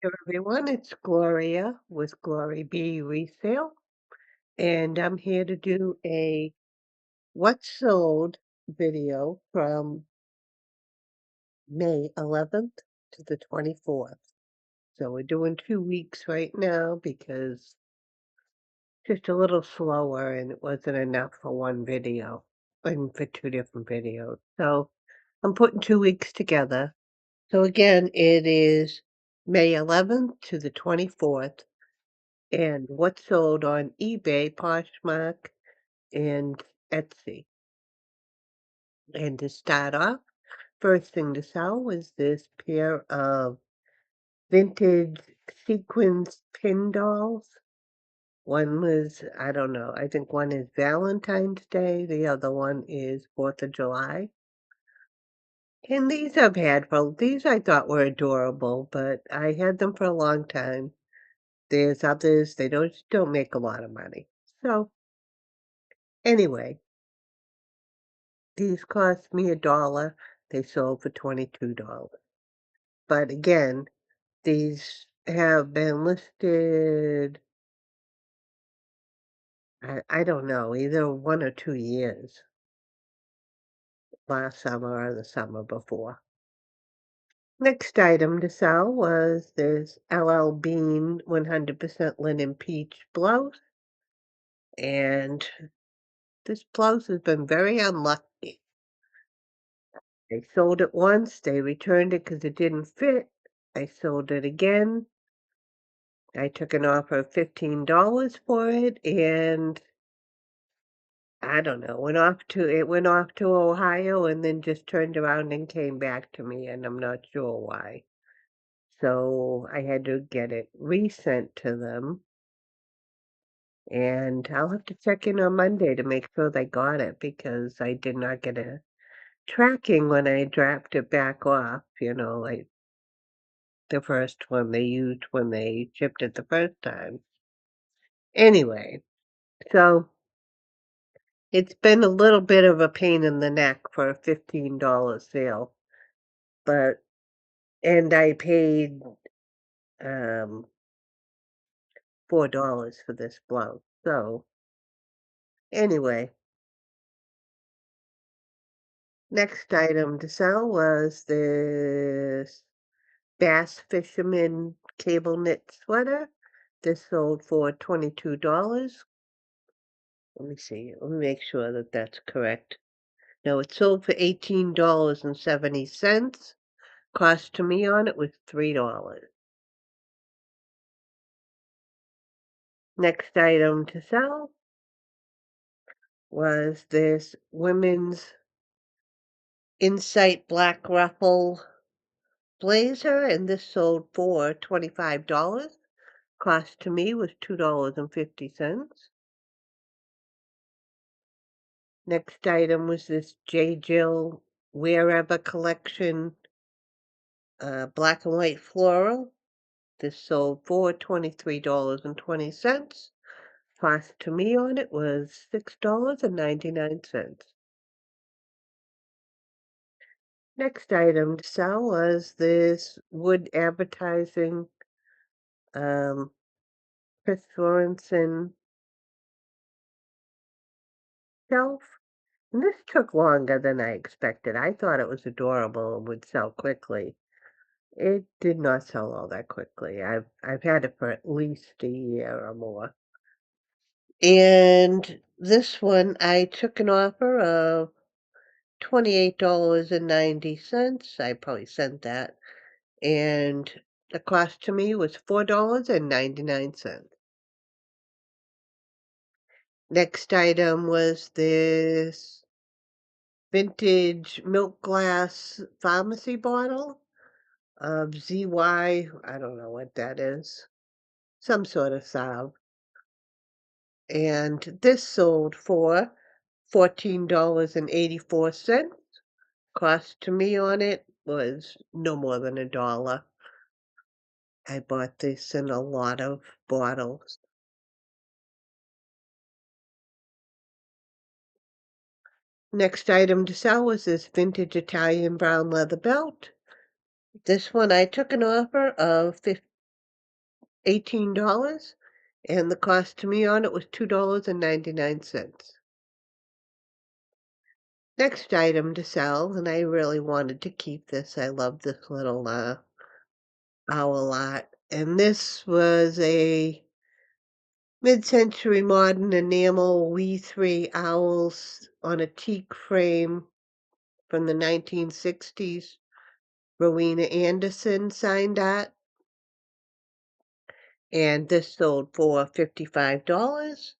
Hello everyone, it's Gloria with Glory B Resale, and I'm here to do a what sold video from May 11th to the 24th. So we're doing 2 weeks right now because just a little slower and it wasn't enough for one video and for two different videos. So I'm putting 2 weeks together. So again, it is May 11th to the 24th. And what sold on eBay, Poshmark, and Etsy. And to start off, first thing to sell was this pair of vintage sequins pin dolls. One was, I don't know, I think one is Valentine's Day, the other one is 4th of July. And these I've had these I thought were adorable, but I had them for a long time. There's others, they don't make a lot of money. So anyway, these cost me $1. They sold for $22. But again, these have been listed, I don't know, either 1 or 2 years, last summer or the summer before. Next item to sell was this LL Bean 100% linen peach blouse. And this blouse has been very unlucky. They sold it once, they returned it because it didn't fit. I sold it again. I took an offer of $15 for it, and I don't know, it went off to Ohio and then just turned around and came back to me, and I'm not sure why. So I had to get it resent to them, and I'll have to check in on Monday to make sure they got it because I did not get a tracking when I dropped it back off, like the first one they used when they shipped it the first time. Anyway, so it's been a little bit of a pain in the neck for a $15 sale, but and I paid $4 for this blouse. So anyway, next item to sell was this Bass Fisherman cable knit sweater. This sold for $22. Let me see. Let me make sure that that's correct. No, it sold for $18.70. Cost to me on it was $3. Next item to sell was this women's Insight black ruffle blazer, and this sold for $25. Cost to me was $2.50. Next item was this J. Jill Wherever collection, black and white floral. This sold for $23.20. Cost to me on it was $6.99. Next item to sell was this wood advertising, Chris Sorensen shelf. And this took longer than I expected. I thought it was adorable and would sell quickly. It did not sell all that quickly. I've had it for at least a year or more. And this one, I took an offer of $28.90. I probably sent that. And the cost to me was $4.99. Next item was this vintage milk glass pharmacy bottle of ZY, I don't know what that is, some sort of salve. And this sold for $14.84. Cost to me on it was no more than $1. I bought this in a lot of bottles. Next item to sell was this vintage Italian brown leather belt. This one I took an offer of $18, and the cost to me on it was $2.99. Next item to sell, and I really wanted to keep this. I love this little owl art. And this was a mid-century modern enamel We3 owls on a teak frame from the 1960s. Rowena Anderson signed that, and this sold for $55,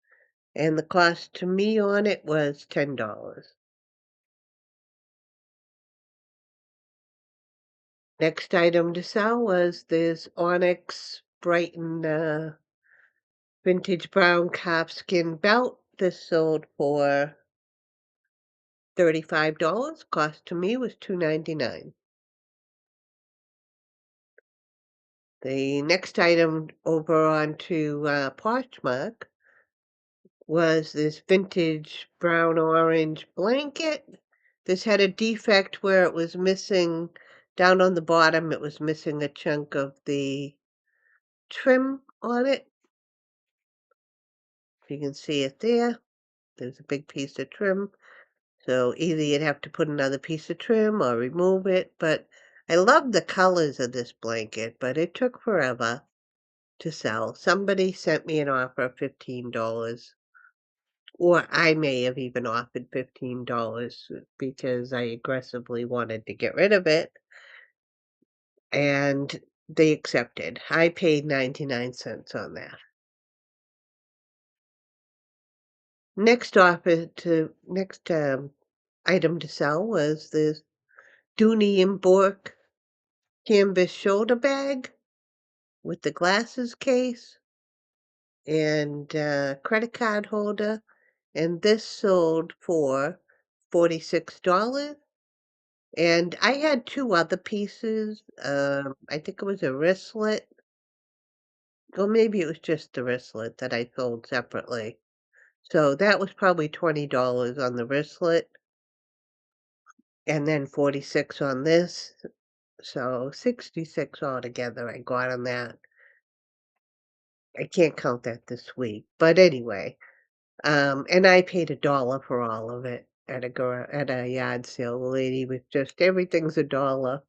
and the cost to me on it was $10. Next item to sell was this onyx Brighton vintage brown calfskin belt. This sold for $35. Cost to me was $2.99. The next item over onto Poshmark was this vintage brown orange blanket. This had a defect where it was missing, down on the bottom, it was missing a chunk of the trim on it. You can see it there. There's a big piece of trim. So either you'd have to put another piece of trim or remove it. But I love the colors of this blanket, but it took forever to sell. Somebody sent me an offer of $15, or I may have even offered $15 because I aggressively wanted to get rid of it, and they accepted. I paid 99 cents on that. Next item to sell was this Dooney and Bourke canvas shoulder bag with the glasses case and credit card holder, and this sold for $46. And I had two other pieces. I think it was a wristlet, or maybe it was just the wristlet that I sold separately. So that was probably $20 on the wristlet, and then 46 on this. So 66 altogether I got on that. I can't count that this week. But anyway, and I paid $1 for all of it at a yard sale. The lady was just, everything's $1.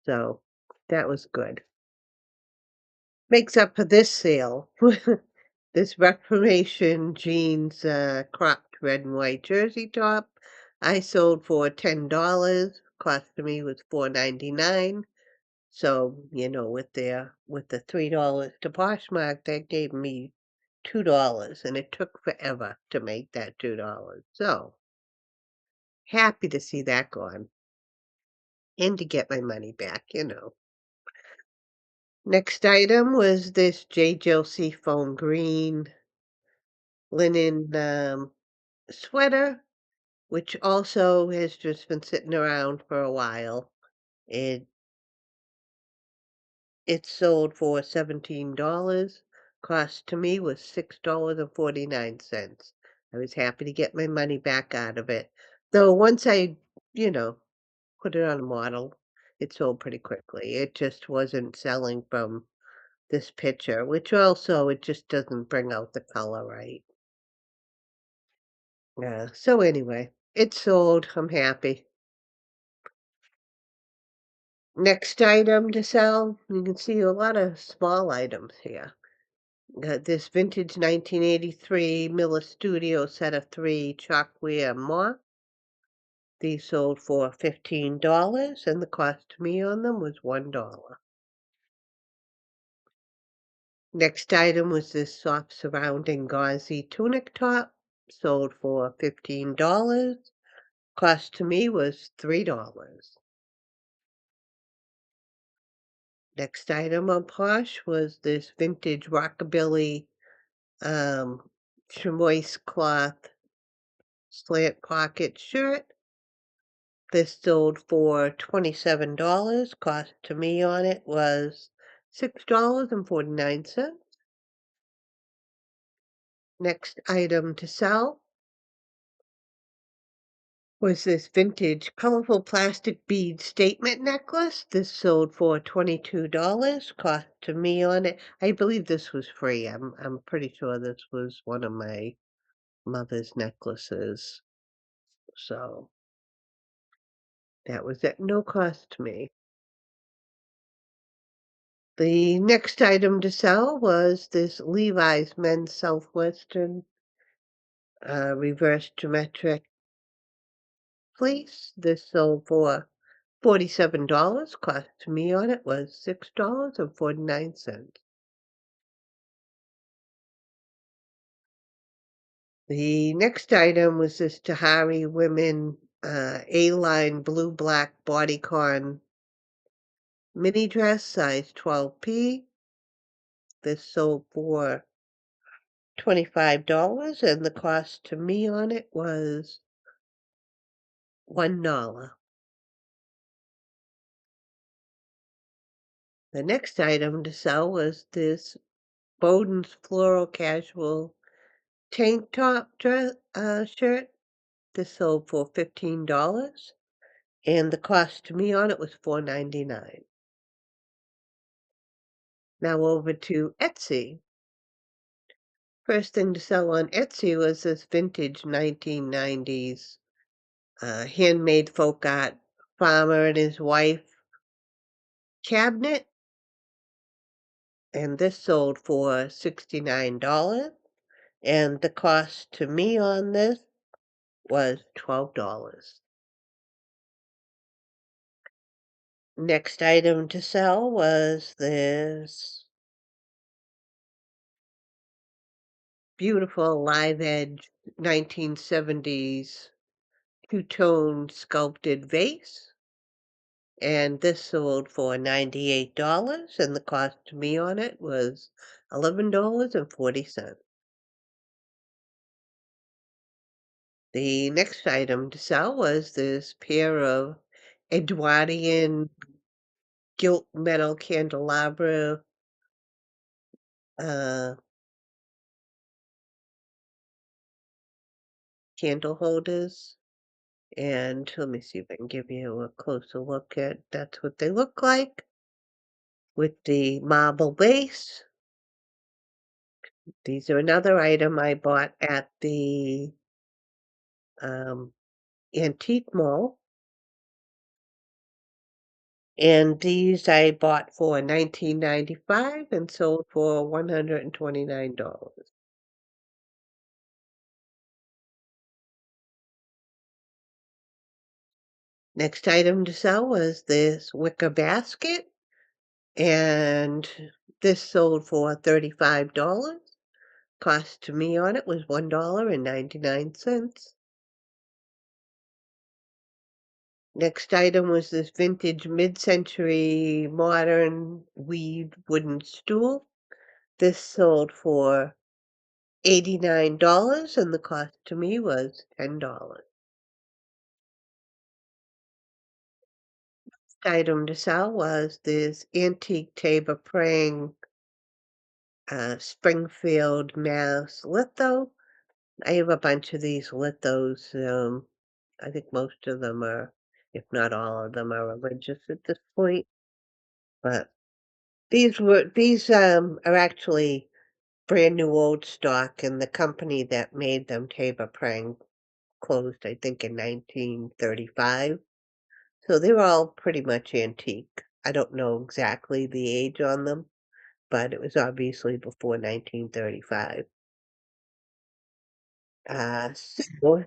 So that was good. Makes up for this sale. This Reformation jeans cropped red and white jersey top I sold for $10. Cost me was $4.99. So, with the $3 to Poshmark, that gave me $2, and it took forever to make that $2. So, happy to see that gone and to get my money back. Next item was this J. Jill seafoam green linen sweater, which also has just been sitting around for a while. It it sold for $17. Cost to me was $6.49. I was happy to get my money back out of it. Though once I, you know, put it on a model, it sold pretty quickly. It just wasn't selling from this picture, which also it just doesn't bring out the color right. Yeah. So anyway, it sold. I'm happy. Next item to sell, you can see a lot of small items here. Got this vintage 1983 Miller Studio set of 3 chalkware mop. These sold for $15, and the cost to me on them was $1. Next item was this soft surrounding gauzy tunic top, sold for $15. Cost to me was $3. Next item on Posh was this vintage rockabilly chamois cloth slant pocket shirt. This sold for $27. Cost to me on it was $6.49. Next item to sell Was this vintage colorful plastic bead statement necklace. This sold for $22. Cost to me on it. I believe this was free. I'm pretty sure this was one of my mother's necklaces. So that was at no cost to me. The next item to sell was this Levi's men's Southwestern reverse geometric fleece. This sold for $47. Cost to me on it was $6.49. The next item was this Tahari Women A-line blue-black bodycon mini dress, size 12P. This sold for $25, and the cost to me on it was $1. The next item to sell was this Bowden's Floral Casual tank top dress shirt. This sold for $15, and the cost to me on it was $4.99. Now over to Etsy. First thing to sell on Etsy was this vintage 1990s handmade folk art farmer and his wife cabinet, and this sold for $69, and the cost to me on this was $12. Next item to sell was this beautiful live edge 1970s two-tone sculpted vase, and this sold for $98, and the cost to me on it was $11.40. The next item to sell was this pair of Edwardian gilt metal candelabra uh, candle holders. And let me see if I can give you a closer look at that's what they look like with the marble base. These are another item I bought at the um, antique mall. And these I bought for $19.95 and sold for $129. Next item to sell was this wicker basket, and this sold for $35. Cost to me on it was $1.99. Next item was this vintage mid-century modern weaved wooden stool. This sold for $89, and the cost to me was $10. Item to sell was this antique Tabor Prang Springfield, Mass litho. I have a bunch of these lithos. I think most of them are, if not all of them, are religious at this point. But these are actually brand new old stock, and the company that made them, Tabor Prang, closed, I think, in 1935. So they're all pretty much antique. I don't know exactly the age on them, but it was obviously before 1935. So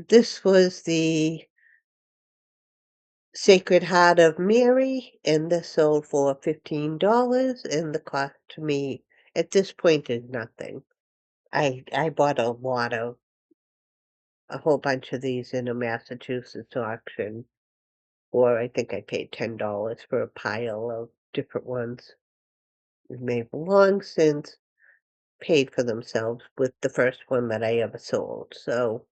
this was the Sacred Heart of Mary, and this sold for $15, and the cost to me at this point is nothing. I bought a whole bunch of these in a Massachusetts auction, or I think I paid $10 for a pile of different ones. They've long since paid for themselves with the first one that I ever sold. So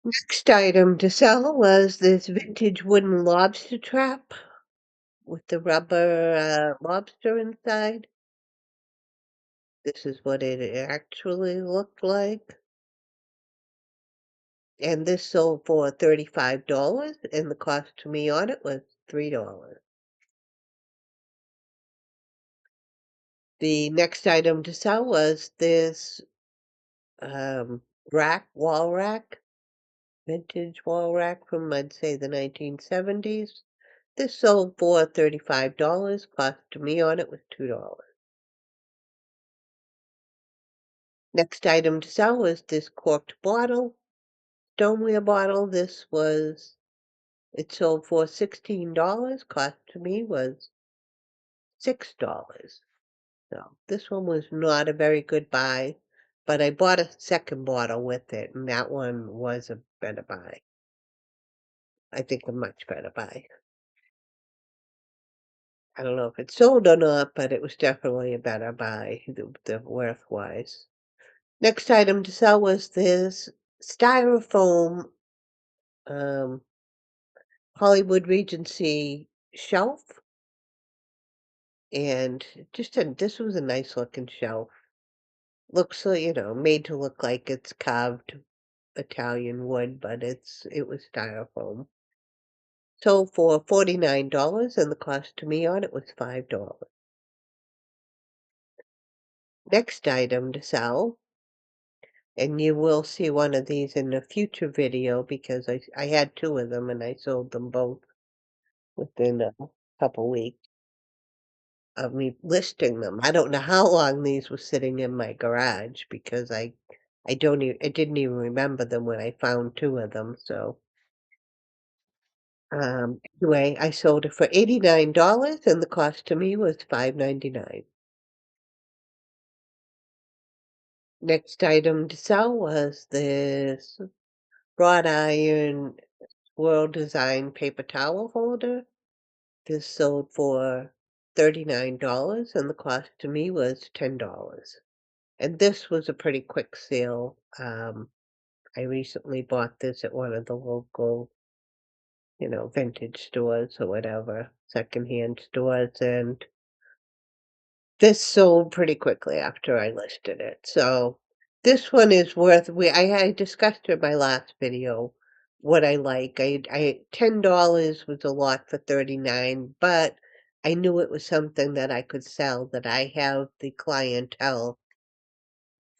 next item to sell was this vintage wooden lobster trap with the rubber lobster inside. This is what it actually looked like. And this sold for $35, and the cost to me on it was $3. The next item to sell was this um, wall rack, vintage wall rack from, I'd say, the 1970s. This sold for $35, cost to me on it was $2. Next item to sell was this corked bottle, stoneware bottle. It sold for $16, cost to me was $6. So this one was not a very good buy, but I bought a second bottle with it, and that one was a better buy. I think a much better buy. I don't know if it sold or not, but it was definitely a better buy, the worth-wise. Next item to sell was this styrofoam um, Hollywood Regency shelf, and this was a nice looking shelf. Looks like, made to look like it's carved Italian wood, but it was styrofoam. Sold for $49, and the cost to me on it was $5. Next item to sell, and you will see one of these in a future video because I had two of them and I sold them both within a couple weeks of me listing them. I don't know how long these were sitting in my garage because I didn't even remember them when I found two of them. So anyway, I sold it for $89 and the cost to me was $5.99. Next item to sell was this wrought iron world design paper towel holder. This sold for $39 and the cost to me was $10. And this was a pretty quick sale. I recently bought this at one of the local, vintage stores or whatever, secondhand stores, and this sold pretty quickly after I listed it. So this one is I discussed in my last video what I like. $10 was a lot for 39, but I knew it was something that I could sell, that I have the clientele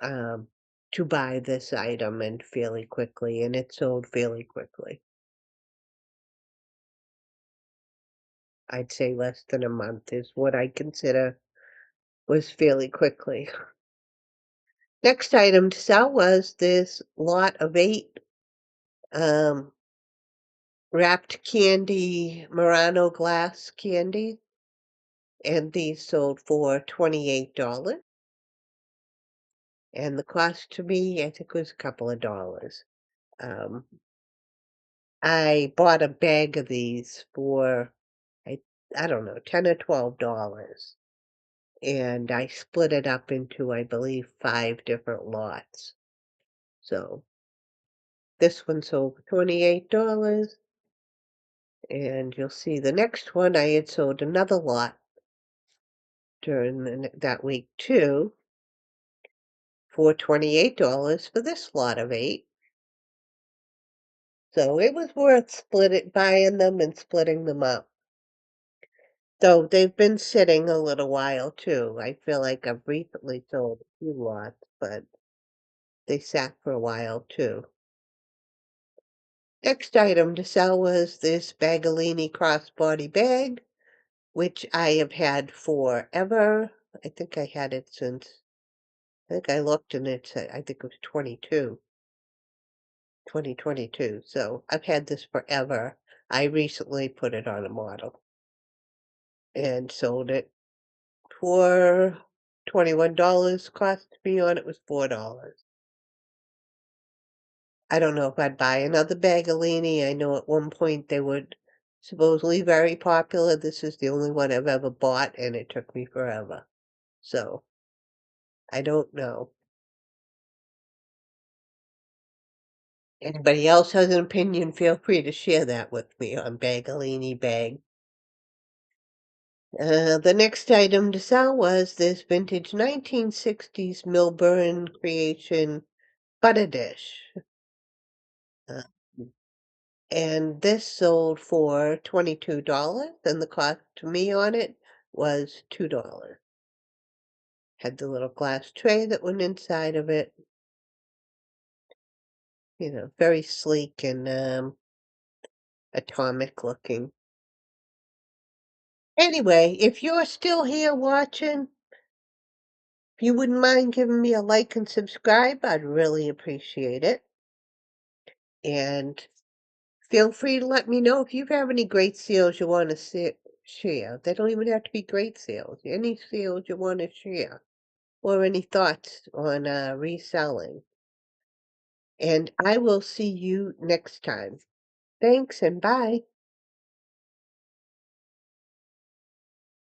um, to buy this item and fairly quickly, and it sold fairly quickly. I'd say less than a month is what I consider was fairly quickly. Next item to sell was this lot of 8 um, wrapped candy, Murano glass candy, and these sold for $28. And the cost to me, I think, was a couple of dollars. Um, I bought a bag of these for I I don't know, 10 or $12, and I split it up into, I believe, 5 different lots. So this one sold for $28, and you'll see the next one, I had sold another lot during that week too for $28 for this lot of 8. So it was worth buying them and splitting them up. Though they've been sitting a little while too. I feel like I've recently sold a few lots, but they sat for a while too. Next item to sell was this Bagolini crossbody bag, which I have had forever. I think I had it since, I think I looked and I think it was 2022. So I've had this forever. I recently put it on a model and sold it for $21. Cost me on it was $4. I don't know if I'd buy another Bagolini. I know at one point they were supposedly very popular. This is the only one I've ever bought, and it took me forever. So, I don't know. Anybody else has an opinion, feel free to share that with me on Bagolini Bag. The next item to sell was this vintage 1960s Milburn creation butter dish. Uh, and this sold for $22, and the cost to me on it was $2. Had the little glass tray that went inside of it, very sleek and, atomic looking. Anyway, if you're still here watching, if you wouldn't mind giving me a like and subscribe, I'd really appreciate it. And feel free to let me know if you have any great sales you want to share. They don't even have to be great sales. Any sales you want to share, or any thoughts on reselling. And I will see you next time. Thanks and bye.